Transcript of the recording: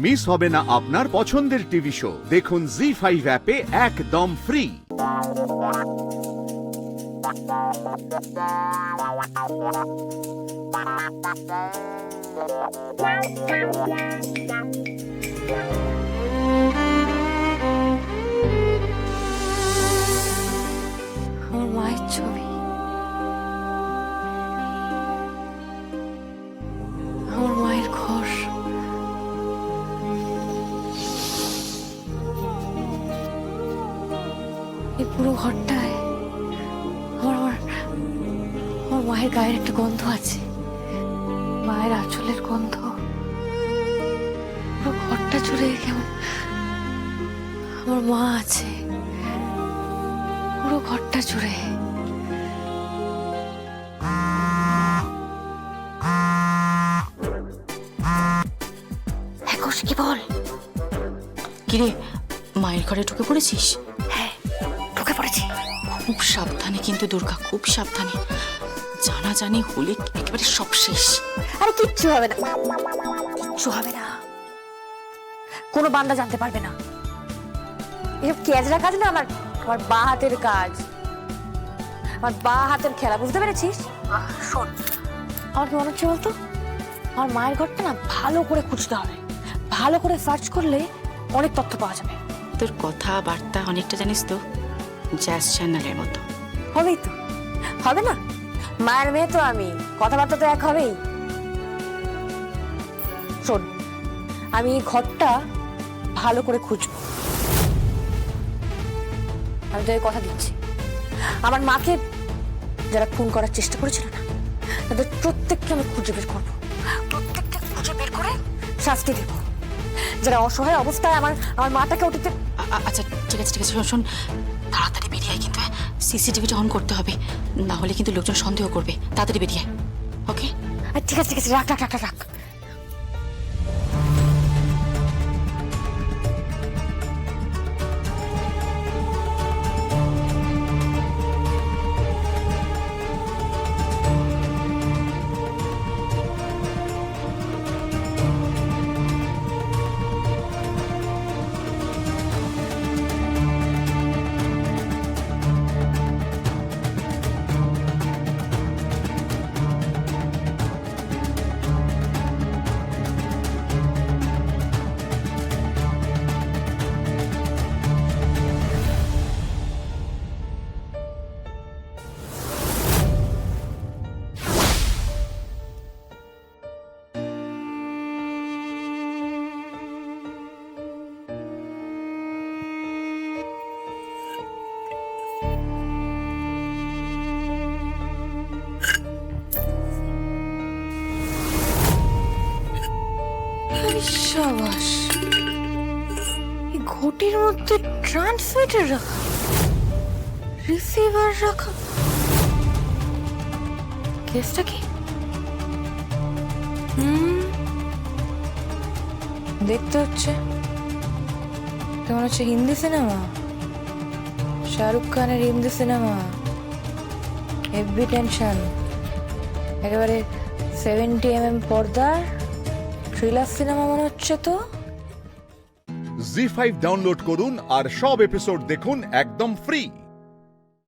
Miss হবে না আপনার পছন্দের টিভি শো। দেখুন জি5 অ্যাপে একদম ফ্রি। আমার মায়ের ছবি, আমার মায়ের ঘর, এই পুরো ঘরটায় আমার আমার মায়ের গায়ের একটা গন্ধ আছে, মায়ের আঁচলের গন্ধ। পুরো ঘরটা জুড়ে কেমন আমার মা আছে, পুরো ঘরটা জুড়ে। কি বল? কিরে, মায়ের ঘরে ঢুকে পড়েছিস? হ্যাঁ, ঢুকে পড়েছি। খুব সাবধানে কিন্তু দুর্গা, খুব সাবধানে। জানাজানি হলে একেবারে সব শেষ। আরে কিচ্ছু হবে না, কিচ্ছু হবে না, কোনো বান্দা জানতে পারবে না। এসব কেজরা কাজ না, আমার আমার বা হাতের কাজ, আমার বা হাতের খেলা, বুঝতে পেরেছিস? শোন, আমার কি মনে হচ্ছে বলতো, আমার মায়ের ঘরটা না ভালো করে খুঁজতে হবে, ভালো করে সার্চ করলে অনেক তথ্য পাওয়া যাবে। তোর কথাবার্তা অনেকটা জানিস তো জ্যাজ চ্যানেলের মতো। হবেই তো, হবে না? মায়ের মেয়ে তো আমি, কথাবার্তা তো এক হবেই। শোন, আমি এই ঘরটা ভালো করে খুঁজবো, আমি তোকে কথা দিচ্ছি। আমার মাকে যারা খুন করার চেষ্টা করেছিল না, তাদের প্রত্যেককে আমি খুঁজে বের করবো, প্রত্যেককে খুঁজে বের করে শাস্তি দেবো। যারা অসহায় অবস্থায় আমার আমার মাটাকে ওটিতে। আচ্ছা ঠিক আছে ঠিক আছে, শোন তাড়াতাড়ি বেরিয়ে আয়, কিন্তু সিসিটিভিটা অন করতে হবে, না হলে কিন্তু লোকজন সন্দেহ করবে। তাড়াতাড়ি বেরিয়ে আয়, ওকে? ঠিক আছে ঠিক আছে, রাখ রাখ রাখ রাখ। সাবাস, এই ঘটির মধ্যে ট্রান্সমিটার রাখা, রিসিভার রাখা। কেসটা কি? দেখতে হচ্ছে কেমন হচ্ছে হিন্দি সিনেমা, শাহরুখ খানের হিন্দি সিনেমা, হেভি টেনশন, একেবারে 70mm পর্দার থ্রিলার সিনেমা মনে হচ্ছে তো। জি5 ডাউনলোড করুন আর সব এপিসোড দেখুন একদম ফ্রি।